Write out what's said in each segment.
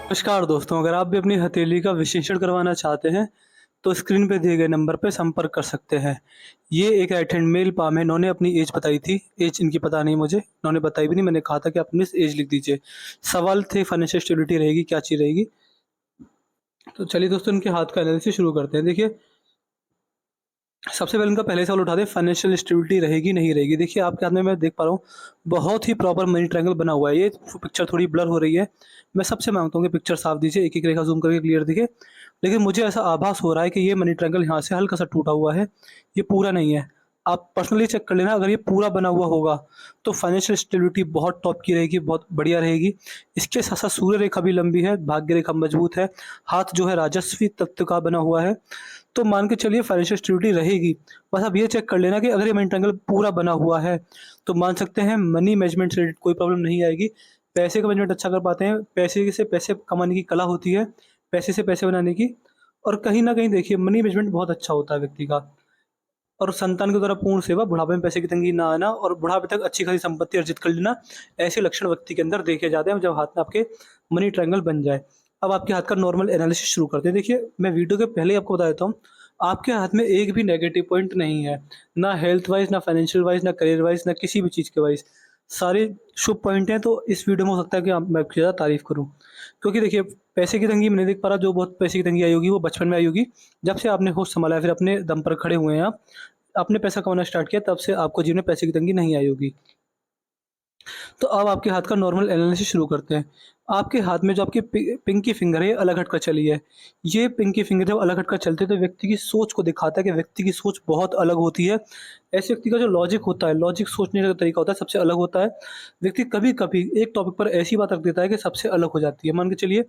नमस्कार दोस्तों, अगर आप भी अपनी हथेली का विश्लेषण करवाना चाहते हैं, तो स्क्रीन पे दिए गए नंबर पे संपर्क कर सकते हैं। ये एक राइट हैंड मेल पाम है, इन्होंने अपनी एज बताई थी। एज इनकी पता नहीं मुझे, इन्होंने बताई भी नहीं, मैंने कहा था कि आप अपनी एज लिख दीजिए। सवाल थे फाइनेंशियल स्टेबिलिटी रहेगी, क्या चीज़ रहेगी? तो चलिए दोस्तों, इनके हाथ का एनालिसिस शुरू करते हैं। देखिए, सबसे पहले इनका पहले सवाल उठाते हैं, फाइनेंशियल स्टेबिलिटी रहेगी, नहीं रहेगी? देखिए, आपके हाथ में मैं देख पा रहा हूँ, बहुत ही प्रॉपर मनी ट्रायंगल बना हुआ है। ये पिक्चर थोड़ी ब्लर हो रही है। मैं सबसे माँगता हूँ कि पिक्चर साफ दीजिए, एक-एक रेखा ज़ूम करके क्लियर दिखे। लेकिन मुझे ऐसा आभास हो रहा है कि ये मनी ट्रायंगल यहाँ से हल्का-सा टूटा हुआ है, ये पूरा नहीं है। आप पर्सनली चेक कर लेना, अगर ये पूरा बना हुआ होगा, तो फाइनेंशियल स्टेबिलिटी बहुत टॉप की रहेगी, बहुत बढ़िया रहेगी। इसके साथ-साथ सूर्य रेखा भी लंबी है, भाग्य रेखा मजबूत है, हाथ जो है राजस्वी तत्व का बना हुआ है। तो मान के चलिए फाइनेंशियल स्टेबिलिटी रहेगी। बस आप ये चेक कर लेना कि अगर ये मनी ट्रायंगल पूरा बना हुआ है, तो मान सकते हैं मनी मैनेजमेंट से रिलेटेड कोई प्रॉब्लम नहीं आएगी। पैसे का मैनेजमेंट अच्छा कर पाते हैं, पैसे से पैसे कमाने की कला होती है, पैसे से पैसे बनाने की। और कहीं न कहीं देखिए मनी मैनेजमेंट बहुत अच्छा होता है व्यक्ति का। और संतान के द्वारा पूर्ण सेवा, बुढ़ापे में पैसे की तंगी ना आना और बुढ़ापे तक अच्छी खासी संपत्ति अर्जित कर लेना, ऐसे लक्षण व्यक्ति के अंदर देखे जाते हैं जब हाथ में आपके मनी ट्रायंगल बन जाए। अब आपके हाथ का नॉर्मल एनालिसिस शुरू करते हैं। देखिए, मैं वीडियो के पहले ही आपको बता देता हूँ, आपके हाथ में एक भी नेगेटिव पॉइंट नहीं है, ना हेल्थ वाइज़, ना फाइनेंशियल वाइज़, ना करियर वाइज़, ना किसी भी चीज़ के वाइज़। सारे शुभ पॉइंट हैं, तो इस वीडियो में हो सकता है कि मैं आपकी ज़्यादा तारीफ़ करूँ। क्योंकि देखिए, पैसे की तंगी मैं नहीं देख पा रहा, जो बहुत पैसे की तंगी आई होगी वो बचपन में आई होगी। जब से आपने होश सँभाला है, फिर अपने दम पर खड़े हुए हैं आप, आपने पैसा कमाना स्टार्ट किया, तब से आपको जीवन में पैसे की तंगी नहीं आई होगी। तो अब आपके हाथ का नॉर्मल एनालिसिस शुरू करते हैं। आपके हाथ में जो आपकी पिंकी फिंगर है, ये अलग हटकर चली है। ये पिंकी फिंगर जब अलग हटकर चलती है, तो व्यक्ति की सोच को दिखाता है कि व्यक्ति की सोच बहुत अलग होती है। ऐसे व्यक्ति का जो लॉजिक होता है, लॉजिक सोचने का तरीका होता है, सबसे अलग होता है। व्यक्ति कभी-कभी एक टॉपिक पर ऐसी बात रख देता है कि सबसे अलग हो जाती है। मान के चलिए,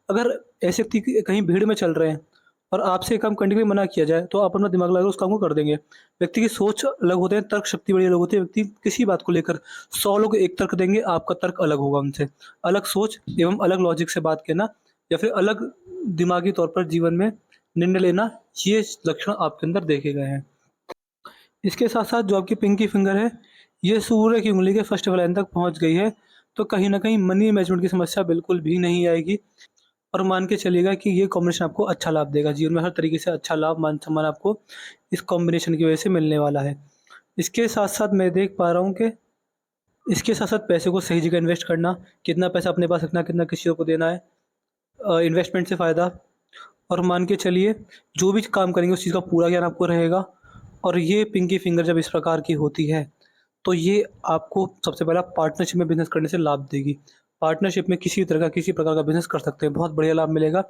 अगर ऐसे व्यक्ति कहीं भीड़ में चल रहे हैं और आपसे ये काम करने के लिए मना किया जाए, तो आप अपना दिमाग लगाकर उस काम को कर देंगे। व्यक्ति की सोच अलग होते हैं, तर्क शक्ति बड़ी अलग होती है। व्यक्ति किसी बात को लेकर 100 लोग एक तर्क देंगे, आपका तर्क अलग होगा उनसे। अलग सोच एवं अलग लॉजिक से बात करना या फिर अलग दिमागी तौर पर जीवन में निर्णय लेना, ये लक्षण आपके अंदर देखे गए हैं। इसके साथ-साथ जो आपकी पिंकी फिंगर है, ये सूर्य की उँगली के फर्स्ट लाइन तक पहुँच गई है, तो कहीं न कहीं मनी मैनेजमेंट की समस्या बिल्कुल भी नहीं आएगी। और मान के चलिएगा कि ये कॉम्बिनेशन आपको अच्छा लाभ देगा। जीवन में हर तरीके से अच्छा लाभ, मान-सम्मान आपको इस कॉम्बिनेशन की वज़ह से मिलने वाला है। इसके साथ-साथ मैं देख पा रहा हूँ कि इसके साथ-साथ पैसे को सही जगह इन्वेस्ट करना, कितना पैसा अपने पास रखना, कितना किसी और को देना है, इन्वेस्टमेंट से फ़ायदा। और मान के चलिए, जो भी काम करेंगे उस चीज़ का पूरा ज्ञान आपको रहेगा। और ये पिंकी फिंगर जब इस प्रकार की होती है, तो ये आपको सबसे पहला पार्टनरशिप में बिज़नेस करने से लाभ देगी। पार्टनरशिप में किसी प्रकार का बिज़नेस कर सकते हैं, बहुत बढ़िया लाभ मिलेगा।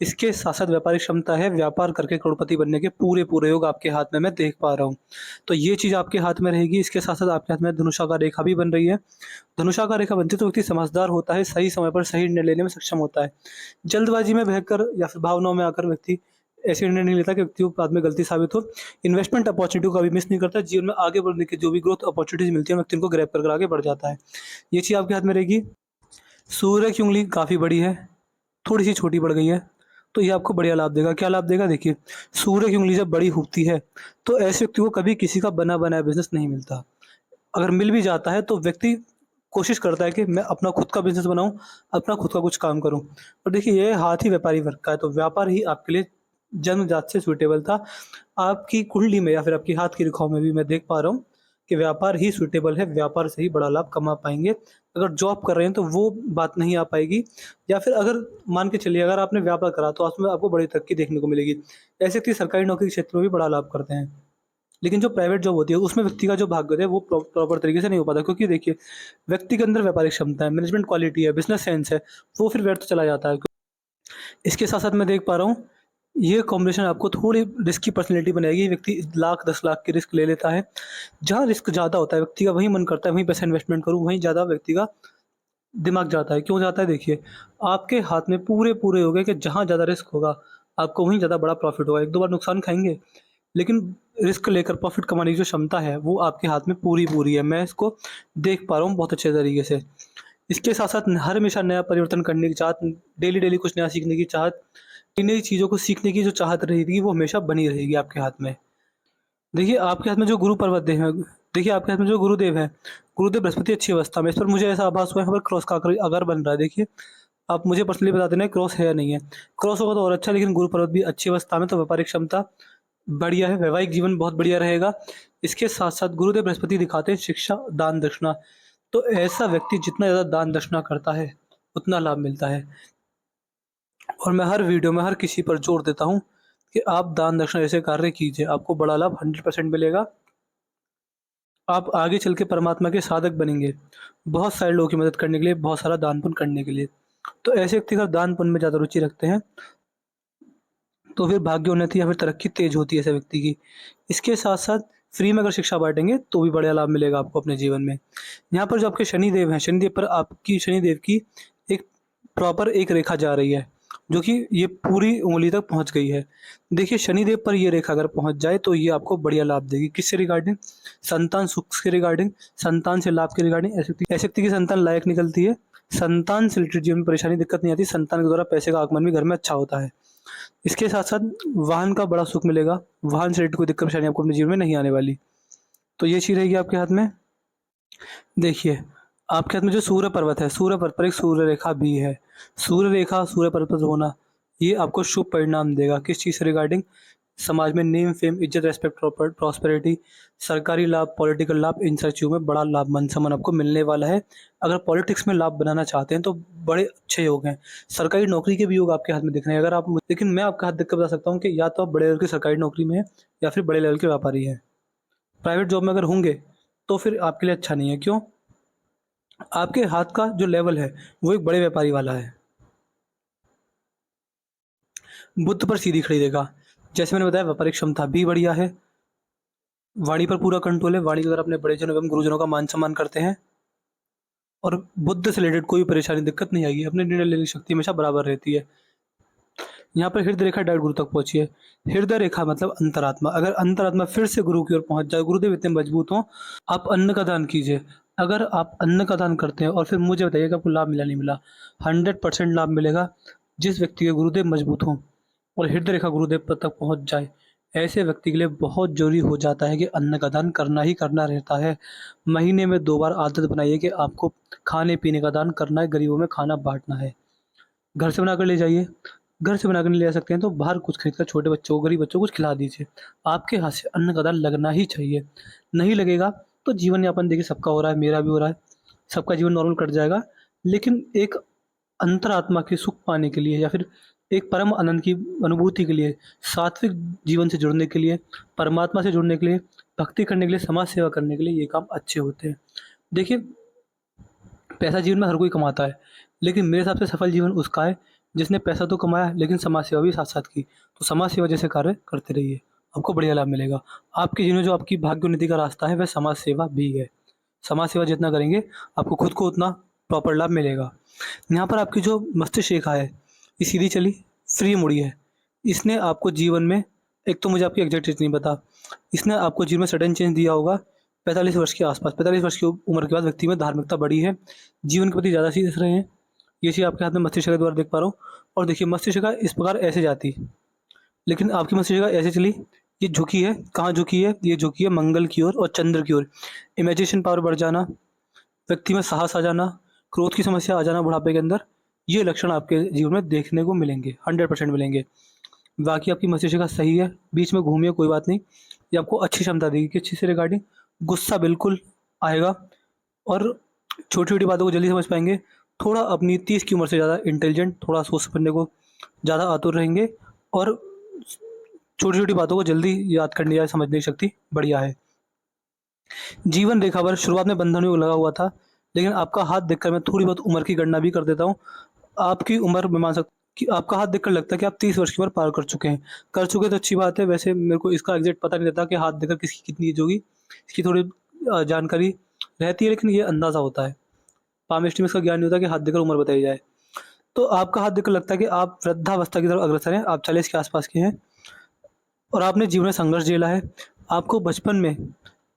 इसके साथ-साथ व्यापारिक क्षमता है, व्यापार करके करोड़पति बनने के पूरे-पूरे योग आपके हाथ में मैं देख पा रहा हूँ। तो ये चीज़ आपके हाथ में रहेगी। इसके साथ-साथ आपके हाथ में धनुषाकार रेखा भी बन रही है। धनुषाकार रेखा बनती है तो व्यक्ति समझदार होता है, सही समय पर सही निर्णय लेने में सक्षम होता है। जल्दबाज़ी में बहकर या फिर भावनाओं में आकर व्यक्ति ऐसे निर्णय नहीं लेता कि व्यक्ति को बाद में गलती साबित हो। इन्वेस्टमेंट अपॉर्च्युनिटी को कभी मिस नहीं करता। जीवन में आगे बढ़ने की जो भी ग्रोथ अपॉर्च्युनिटीज़ मिलती है, व्यक्ति उनको ग्रैब कर आगे बढ़ जाता है। ये चीज़ आपके हाथ में रहेगी। सूर्य की उँगली काफ़ी बड़ी है, थोड़ी-सी छोटी पड़ गई है, तो ये आपको बढ़िया लाभ देगा। क्या लाभ देगा? देखिए, सूर्य की उँगली जब बड़ी होती है, तो ऐसे व्यक्ति को कभी किसी का बना-बनाया बिज़नेस नहीं मिलता। अगर मिल भी जाता है, तो व्यक्ति कोशिश करता है कि मैं अपना खुद का बिज़नेस बनाऊँ, अपना खुद का कुछ काम करूँ। और देखिए, ये हाथ ही व्यापारी वर्ग का है, तो व्यापार ही आपके लिए जन्मजात से सूटेबल था। आपकी कुंडली में या फिर आपकी हाथ की रेखाओं में भी मैं देख पा रहा हूँ कि व्यापार ही सूटेबल है, व्यापार से ही बड़ा लाभ कमा पाएँगे। अगर जॉब कर रहे हैं, तो वो बात नहीं आ पाएगी। या फिर अगर मान के चलिए, अगर आपने व्यापार करा, तो उसमें आपको बड़ी तरक्की देखने को मिलेगी। ऐसे व्यक्ति सरकारी नौकरी के क्षेत्र में भी बड़ा लाभ करते हैं। लेकिन जो प्राइवेट जॉब होती है, उसमें व्यक्ति का जो भाग्य होता है, वो प्रॉपर तरीके से नहीं हो पाता, क्योंकि देखिए, व्यक्ति के अंदर व्यापारिक क्षमता है, मैनेजमेंट क्वालिटी है, बिज़नेस सेंस है, वो फिर व्यर्थ चला जाता है। इसके साथ-साथ मैं देख पा रहा हूँ, ये कॉम्बिनेशन आपको थोड़ी रिस्की पर्सनैलिटी बनाएगी। व्यक्ति लाख 10 लाख की रिस्क ले लेता है। जहाँ रिस्क ज़्यादा होता है, व्यक्ति का वहीं मन करता है, वहीं पैसा इन्वेस्टमेंट करूँ, वहीं ज़्यादा व्यक्ति का दिमाग जाता है। क्यों जाता है? देखिए, आपके हाथ में पूरे-पूरे हो गए कि जहाँ ज़्यादा रिस्क होगा, आपको वहीं ज़्यादा बड़ा प्रॉफ़िट होगा। 1-2 बार नुकसान खाएँगे, लेकिन रिस्क लेकर प्रॉफ़िट कमाने की जो क्षमता है, वो आपके हाथ में पूरी-पूरी है। मैं इसको देख पा रहा हूँ बहुत अच्छे तरीके से। इसके साथ-साथ हर हमेशा नया परिवर्तन करने की चाहत, डेली-डेली कुछ नया सीखने की चाहत, नई-नई चीज़ों को सीखने की जो चाहत रहेगी, वो हमेशा बनी रहेगी आपके हाथ में। देखिए, आपके हाथ में जो गुरु पर्वत है, देखिए आपके हाथ में जो गुरुदेव है, गुरुदेव बृहस्पति अच्छी अवस्था में, इस पर मुझे ऐसा आभास हुआ है, यहाँ पर क्रॉस का आकार आकार बन रहा है। देखिए, आप मुझे पर्सनली बता देना क्रॉस है या नहीं है। क्रॉस होगा तो और अच्छा, लेकिन गुरु पर्वत भी अच्छी अवस्था में, तो व्यापारिक क्षमता बढ़िया है, वैवाहिक जीवन बहुत बढ़िया रहेगा। इसके साथ-साथ गुरुदेव बृहस्पति दिखाते हैं शिक्षा, दान, दक्षिणा। तो ऐसा व्यक्ति जितना ज़्यादा दान दक्षिणा करता है, उतना लाभ मिलता है। और मैं हर वीडियो में हर किसी पर जोर देता हूँ कि आप दान दक्षिणा जैसे कार्य कीजिए, आपको बड़ा लाभ 100% मिलेगा। आप आगे चल के परमात्मा के साधक बनेंगे। बहुत सारे लोगों की मदद करने के लिए, बहुत सारा दान पुण्य करने के लिए। तो ऐसे व्यक्ति अगर दान पुण्य में ज़्यादा रुचि रखते हैं, तो फिर भाग्योन्नति या फिर तरक्की तेज़ होती है ऐसे व्यक्ति की। इसके साथ-साथ फ्री में अगर शिक्षा बाँटेंगे, तो भी बढ़िया लाभ मिलेगा आपको अपने जीवन में। यहाँ पर जो आपके शनिदेव हैं, शनिदेव पर आपकी शनिदेव की एक प्रॉपर एक रेखा जा रही है, जो कि ये पूरी उँगली तक पहुँच गई है। देखिए, शनिदेव पर ये रेखा अगर पहुँच जाए, तो ये आपको बढ़िया लाभ देगी। किससे रिगार्डिंग? संतान सुख के रिगार्डिंग, संतान से लाभ के रिगार्डिंग। ऐसे व्यक्ति की संतान लायक निकलती है। संतान से रिलेटेड जीवन में परेशानी, दिक्कत नहीं आती। संतान के द्वारा पैसे का आगमन भी घर में अच्छा होता है। इसके साथ-साथ वाहन का बड़ा सुख मिलेगा। वाहन से रिलेटेड कोई दिक्कत परेशानी आपको अपने जीवन में नहीं आने वाली। तो ये चीज़ रहेगी आपके हाथ में। देखिए, आपके हाथ में जो सूर्य पर्वत है, सूर्य पर्वत पर एक सूर्य रेखा भी है। सूर्य रेखा सूर्य पर्वत पर होना, ये आपको शुभ परिणाम देगा। किस चीज़ से रिगार्डिंग? समाज में नेम, फेम, इज़्ज़त, रिस्पेक्ट, प्रॉस्पेरिटी, सरकारी लाभ, पॉलिटिकल लाभ, इन सब चीज़ों में बड़ा लाभ, मान-सम्मान आपको मिलने वाला है। अगर पॉलिटिक्स में लाभ बनाना चाहते हैं, तो बड़े अच्छे योग हैं। सरकारी नौकरी के भी योग आपके हाथ में दिख रहे हैं। अगर आप लेकिन मैं आपका हाथ देख के बता सकता हूँ कि या तो आप बड़े लेवल की सरकारी नौकरी में हैं, या फिर बड़े लेवल के व्यापारी हैं। प्राइवेट जॉब में अगर होंगे, तो फिर आपके लिए अच्छा नहीं है। क्यों? आपके हाथ का जो लेवल है, वो एक बड़े व्यापारी वाला है। बुध पर सीधी खड़ी रेखा, जैसे मैंने बताया व्यापारिक क्षमता भी बढ़िया है। वाणी पर पूरा कंट्रोल है। वाणी के द्वारा अपने बड़ेजनों एवं गुरुजनों का मान-सम्मान करते हैं। और बुद्ध से रिलेटेड कोई परेशानी, दिक्कत नहीं आएगी। अपने निर्णय लेने की शक्ति हमेशा बराबर रहती है। यहाँ पर हृदय रेखा डायरेक्ट गुरु तक पहुँची है। हृदय रेखा मतलब अंतरात्मा। अगर अंतरात्मा फिर से गुरु की ओर पहुँच जाए, गुरुदेव इतने मजबूत हों, आप अन्न का दान कीजिए। अगर आप अन्न का दान करते हैं और फिर मुझे बताइए कि आपको लाभ मिला नहीं मिला, 100% लाभ मिलेगा। जिस व्यक्ति के गुरुदेव मजबूत हों और हृदय रेखा गुरुदेव पर तक पहुँच जाए, ऐसे व्यक्ति के लिए बहुत ज़रूरी हो जाता है कि अन्न का दान करना ही करना रहता है। महीने में 2 बार आदत बनाइए कि आपको खाने-पीने का दान करना है, गरीबों में खाना बाँटना है। घर से बनाकर ले जाइए। घर से बनाकर नहीं ले जा सकते हैं, तो बाहर कुछ खरीद कर छोटे बच्चों को, गरीब बच्चों को कुछ खिला दीजिए। आपके हाथ से अन्न का दान लगना ही चाहिए। नहीं लगेगा तो जीवन यापन देखिए सबका हो रहा है, मेरा भी हो रहा है, सबका जीवन नॉर्मल कट जाएगा। लेकिन एक अंतरात्मा के सुख पाने के लिए, या फिर एक परम आनंद की अनुभूति के लिए, सात्विक जीवन से जुड़ने के लिए, परमात्मा से जुड़ने के लिए, भक्ति करने के लिए, समाज सेवा करने के लिए ये काम अच्छे होते हैं। देखिए, पैसा जीवन में हर कोई कमाता है, लेकिन मेरे हिसाब से सफल जीवन उसका है जिसने पैसा तो कमाया, लेकिन समाज सेवा भी साथ-साथ की। तो समाज सेवा जैसे कार्य करते रहिए, आपको बढ़िया लाभ मिलेगा। आपके जीवन में जो आपकी भाग्योन्नति का रास्ता है, वह समाज सेवा भी है। समाज सेवा जितना करेंगे, आपको खुद को उतना प्रॉपर लाभ मिलेगा। यहाँ पर आपकी जो मस्तिष्क रेखा है, ये सीधी चली, फ्री मुड़ी है। इसने आपको जीवन में, एक तो मुझे आपकी एग्ज़ैक्ट एज नहीं पता, इसने आपको जीवन में सडन चेंज दिया होगा 45 वर्ष के आस-पास। 45 वर्ष की उम्र के बाद व्यक्ति में धार्मिकता बढ़ी है, जीवन के प्रति ज़्यादा सीरियस रहे हैं। ये चीज़ आपके हाथ में मस्तिष्क के द्वारा देख पा रहा हूँ। और देखिए, मस्तिष्क रेखा इस प्रकार ऐसे जाती, लेकिन आपकी मस्तिष्क रेखा ऐसे चली, ये झुकी है। कहाँ झुकी है? ये झुकी है मंगल की ओर और चंद्र की ओर। इमेजिनेशन पावर बढ़ जाना, व्यक्ति में साहस आ जाना, क्रोध की समस्या आ जाना बुढ़ापे के अंदर, ये लक्षण आपके जीवन में देखने को मिलेंगे, 100% मिलेंगे। बाकी आपकी मस्तिष्क रेखा सही है, बीच में घूमिए कोई बात नहीं। ये आपको अच्छी क्षमता देगी। किस चीज़ से रिगार्डिंग? गुस्सा बिल्कुल आएगा, और छोटी-छोटी बातों को जल्दी समझ पाएँगे। थोड़ा अपनी 30 की उम्र से ज़्यादा इंटेलिजेंट, थोड़ा सोच समझने को ज़्यादा आतुर रहेंगे, और छोटी-छोटी बातों को जल्दी याद करने या समझने की शक्ति बढ़िया है। जीवन रेखा पर शुरुआत में बंधन योग लगा हुआ था, लेकिन आपका हाथ देखकर मैं थोड़ी बहुत उम्र की गणना भी कर देता हूँ। आपकी उम्र मैं मान सकता कि आपका हाथ देखकर लगता है कि आप 30 वर्ष की उम्र पार कर चुके हैं। कर चुके तो अच्छी बात है, वैसे मेरे को इसका एग्ज़ैक्ट पता नहीं रहता कि हाथ देखकर किसकी कितनी एज होगी। इसकी थोड़ी जानकारी रहती है, लेकिन ये अंदाज़ा होता है। पामस्ट्री में इसका ज्ञान नहीं होता कि हाथ देखकर उम्र बताई जाए। तो आपका हाथ देखकर लगता है कि आप वृद्धावस्था की तरफ अग्रसर हैं, आप 40 के आस-पास के हैं, और आपने जीवन में संघर्ष झेला है। आपको बचपन में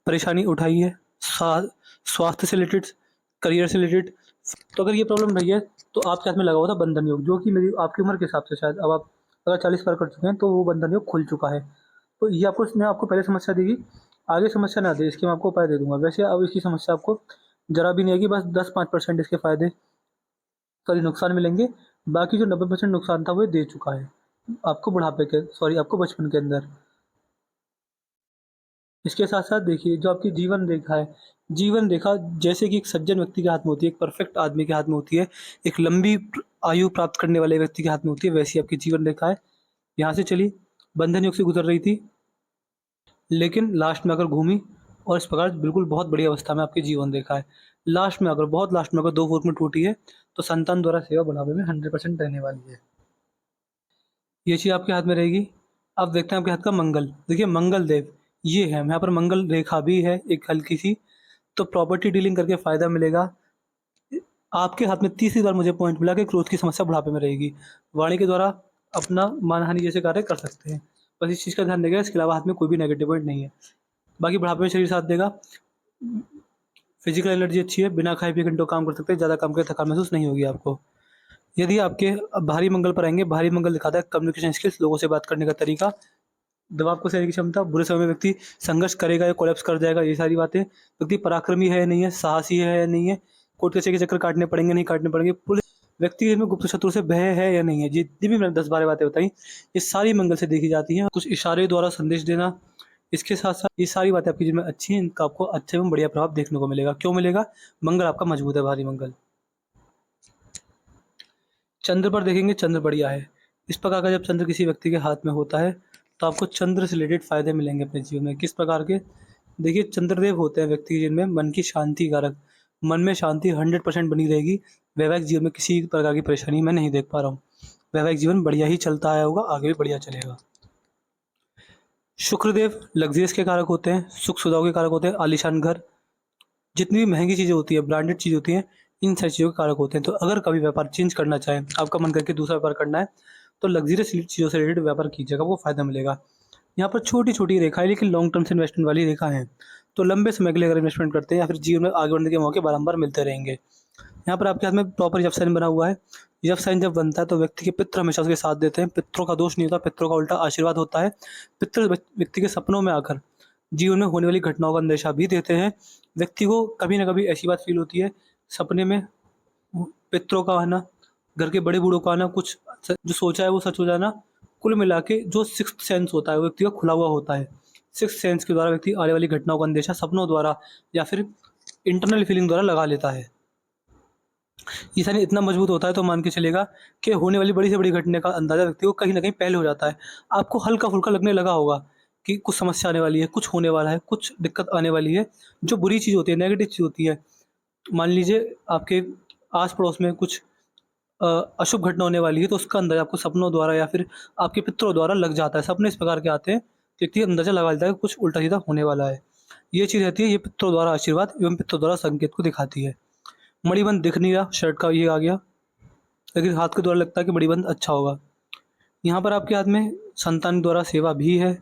परेशानी उठाई है, स्वास्थ्य से रिलेटेड, करियर से रिलेटेड। तो अगर ये प्रॉब्लम रही है, तो आपके हाथ में लगा हुआ था बंधन योग, जो कि मेरी आपकी उम्र के हिसाब से शायद अब आप अगर 40 पार कर चुके हैं, तो वो बंधन योग खुल चुका है। तो ये आपको, इसने आपको पहले समस्या देगी, आगे समस्या ना दे, इसके मैं आपको उपाय दे दूँगा। वैसे अब इसकी समस्या आपको ज़रा भी नहीं आएगी, बस 10-5% इसके फ़ायदे सॉरी नुकसान मिलेंगे। बाकी जो 90% नुकसान था वो दे चुका है आपको बुढ़ापे के, सॉरी आपको बचपन के अंदर। इसके साथ साथ देखिए जो आपकी जीवन रेखा है, जीवन रेखा जैसे कि एक सज्जन व्यक्ति के हाथ में होती है, एक परफेक्ट आदमी के हाथ में होती है, एक लंबी आयु प्राप्त करने वाले व्यक्ति के हाथ में होती है, वैसी आपकी जीवन रेखा है। यहाँ से चली, बंधन योग से गुजर रही थी, लेकिन लास्ट में आकर घूमी और इस प्रकार बिल्कुल बहुत बड़ी अवस्था में आपकी जीवन रेखा है। लास्ट में आकर, बहुत लास्ट में आकर 2 वर्ग में टूटी है, तो संतान द्वारा सेवा बुढ़ापे में 100% रहने वाली है। ये चीज़ आपके हाथ में रहेगी। अब देखते हैं आपके हाथ का मंगल। देखिए मंगल देव ये है, यहाँ पर मंगल रेखा भी है एक हल्की सी, तो प्रॉपर्टी डीलिंग करके फ़ायदा मिलेगा। आपके हाथ में तीसरी बार मुझे पॉइंट मिला कि क्रोध की समस्या बुढ़ापे में रहेगी। वाणी के द्वारा अपना मानहानि जैसे कार्य कर सकते हैं, बस इस चीज़ का ध्यान देगा। इसके अलावा हाथ में कोई भी नेगेटिव पॉइंट नहीं है। बाकी बुढ़ापे में शरीर साथ देगा, फिजिकल एनर्जी अच्छी है, बिना खाए पिए घंटों काम कर सकते हैं, ज़्यादा काम करके थकान महसूस नहीं होगी आपको। यदि आपके भारी मंगल पर आएंगे, भारी मंगल दिखाता है कम्युनिकेशन स्किल्स, लोगों से बात करने का तरीका, दबाव को सहने की क्षमता, बुरे समय में व्यक्ति संघर्ष करेगा या कोलैप्स कर जाएगा, ये सारी बातें। व्यक्ति पराक्रमी है या नहीं है, साहसी है या नहीं है, कोर्ट कचहरी के चक्कर काटने पड़ेंगे नहीं काटने पड़ेंगे, पुलिस व्यक्ति में गुप्त शत्रु से भय है या नहीं है, जितनी भी मैंने 10-12 बातें बताई ये सारी मंगल से देखी जाती हैं। कुछ इशारे द्वारा संदेश देना, इसके साथ साथ ये सारी बातें आपकी जिनमें अच्छी हैं, इनका आपको अच्छे एवं बढ़िया प्रभाव देखने को मिलेगा। क्यों मिलेगा? मंगल आपका मजबूत है, भारी मंगल। चंद्र पर देखेंगे, चंद्र बढ़िया है। इस प्रकार का जब चंद्र किसी व्यक्ति के हाथ में होता है तो आपको चंद्र से रिलेटेड फायदे मिलेंगे अपने जीवन में। किस प्रकार के? देखिए चंद्रदेव होते हैं व्यक्ति के जीवन में मन की शांति कारक, मन में शांति 100% बनी रहेगी। वैवाहिक जीवन में किसी प्रकार की परेशानी मैं नहीं देख पा रहा हूँ। वैवाहिक जीवन बढ़िया ही चलता आया होगा, आगे भी बढ़िया चलेगा। शुक्रदेव लग्जरियस के कारक होते हैं, सुख सुविधाओं के कारक होते हैं, आलीशान घर, जितनी भी महंगी चीज़ें होती है, ब्रांडेड चीज़ होती हैं, इन सारी चीज़ों के कारक होते हैं। तो अगर कभी व्यापार चेंज करना चाहें, आपका मन करके दूसरा व्यापार करना है, तो लग्जरियस चीज़ों से रिलेटेड व्यापार कीजिएगा, वो फ़ायदा मिलेगा। यहाँ पर छोटी-छोटी रेखा है, लेकिन लॉन्ग टर्म से इन्वेस्टमेंट वाली रेखा है। तो लंबे समय के लिए अगर इन्वेस्टमेंट करते हैं या फिर जीवन में आगे बढ़ने के मौके बारंबार मिलते रहेंगे। यहाँ पर आपके हाथ में प्रॉपर यफ साइन बना हुआ है। यफ साइन जब बनता है तो व्यक्ति के पितृ हमेशा उसके साथ देते हैं। पितरों का दोष नहीं होता, पितरों का उल्टा आशीर्वाद होता है। पितृ व्यक्ति के सपनों में आकर जीवन में होने वाली घटनाओं का अंदेशा भी देते हैं। व्यक्ति को कभी न कभी ऐसी बात फील होती है सपने में, पितरों का आना, घर के बड़े बूढ़ों का आना, कुछ जो सोचा है वो सच हो जाना। कुल मिला के जो सिक्स्थ सेंस होता है वो व्यक्ति का खुला हुआ होता है। सिक्स्थ सेंस के द्वारा व्यक्ति आने वाली घटनाओं का अंदेशा सपनों द्वारा या फिर इंटरनल फीलिंग द्वारा लगा लेता है। ये सारी इतना मजबूत होता है तो मान के चलेगा कि होने वाली बड़ी से बड़ी घटना का अंदाजा व्यक्ति को कहीं न कहीं पहले हो जाता है। आपको हल्का-फुल्का लगने लगा होगा कि कुछ समस्या आने वाली है, कुछ होने वाला है, कुछ दिक्कत आने वाली है। जो बुरी चीज़ होती है, नेगेटिव चीज़ होती है, मान लीजिए आपके आस-पड़ोस में कुछ अ, अशुभ घटना होने वाली है, तो उसका अंदाज़ा आपको सपनों द्वारा या फिर आपके पितरों द्वारा लग जाता है। सपने इस प्रकार के आते हैं, व्यक्ति अंदाज़ा लगा लेता है कि कुछ उल्टा-सीधा होने वाला है। ये चीज़ रहती है, ये पितरों द्वारा आशीर्वाद एवं पितरों द्वारा संकेत को दिखाती है। मणिबंध दिख नहीं रहा, शर्ट का ये आ गया, लेकिन हाथ के द्वारा लगता है कि मणिबंध अच्छा होगा। यहाँ पर आपके हाथ में संतान द्वारा सेवा भी है।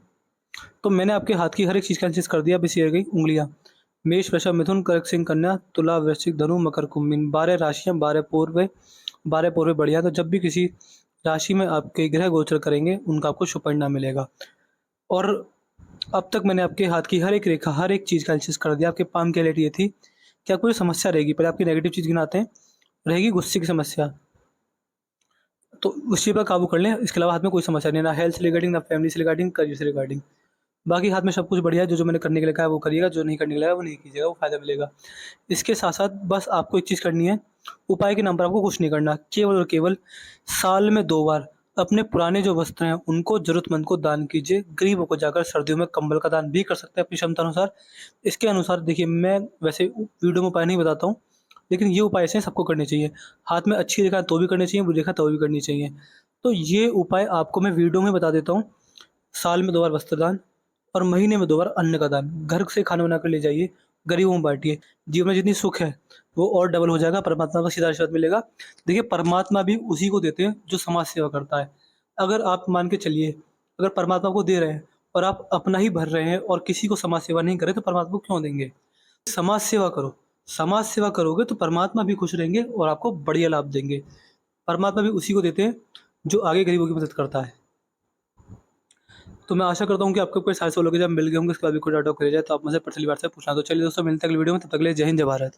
तो मैंने आपके हाथ की हर एक चीज़ का एनालिसिस कर दिया, बस ये रह गई उँगलियाँ। मेष, वृषभ, मिथुन, कर्क, सिंह, कन्या, तुला, वृश्चिक, धनु, मकर, कुंभ, मीन। 12 राशियाँ, 12 पूर्व बढ़िया। तो जब भी किसी राशि में आपके ग्रह गोचर करेंगे, उनका आपको शुभ परिणाम मिलेगा। और अब तक मैंने आपके हाथ की हर एक रेखा, हर एक चीज़ का एनालिसिस कर दिया। आपके पाम की हाइलाइट ये थी कि आपको जो समस्या रहेगी, पहले आपकी नेगेटिव चीज़ गिनाते हैं, रहेगी गुस्से की समस्या। तो उस चीज़ पर काबू कर लें, इसके अलावा हाथ में कोई समस्या नहीं है, ना हेल्थ से रिगार्डिंग, ना फैमिली से रिगार्डिंग, करियर से रिगार्डिंग। बाकी हाथ में सब कुछ बढ़िया है, जो मैंने करने के लिए कहा है वो करिएगा, जो नहीं करने के लिए कहा है वो नहीं कीजिएगा, वो फ़ायदा मिलेगा। इसके साथ-साथ बस आपको एक चीज़ करनी है, उपाय के नाम पर आपको कुछ नहीं करना, केवल और केवल साल में 2 बार अपने पुराने जो वस्त्र हैं, उनको ज़रूरतमंद को दान कीजिए। गरीबों को जाकर सर्दियों में कंबल का दान भी कर सकते हैं अपनी क्षमता अनुसार। इसके अनुसार देखिए, मैं वैसे वीडियो में उपाय नहीं बताता हूँ, लेकिन ये उपाय ऐसे सबको करने चाहिए। हाथ में अच्छी रेखा है तो भी करनी चाहिए, बुरी रेखा तो भी करनी चाहिए। तो ये उपाय आपको मैं वीडियो में बता देता हूँ। साल में 2 बार वस्त्र दान और महीने में 2 बार अन्न का दान। घर से खाना बना कर ले जाइए, गरीबों में बाँटिए। जीवन में जितनी सुख है, वो और डबल हो जाएगा, परमात्मा का सीधा आशीर्वाद मिलेगा। देखिए, परमात्मा भी उसी को देते हैं जो समाज सेवा करता है। अगर आप मान के चलिए, अगर परमात्मा को दे रहे हैं और आप अपना ही भर रहे हैं और किसी को समाज सेवा नहीं कर रहे, तो परमात्मा को क्यों देंगे? समाज सेवा करो। समाज सेवा करोगे तो परमात्मा भी खुश रहेंगे और आपको बढ़िया लाभ देंगे। परमात्मा भी उसी को देते हैं जो आगे गरीबों की मदद करता है। तो मैं आशा करता हूँ कि आपको कोई सारे सवालों के जवाब मिल गए होंगे। इसके बाद भी कोई डाउट हो जाए तो आप मुझसे पर्सनली व्हाट्सएप पूछना। तो चलिए दोस्तों, मिलते हैं अगली वीडियो में, तब तक के लिए जय हिंद, जय भारत।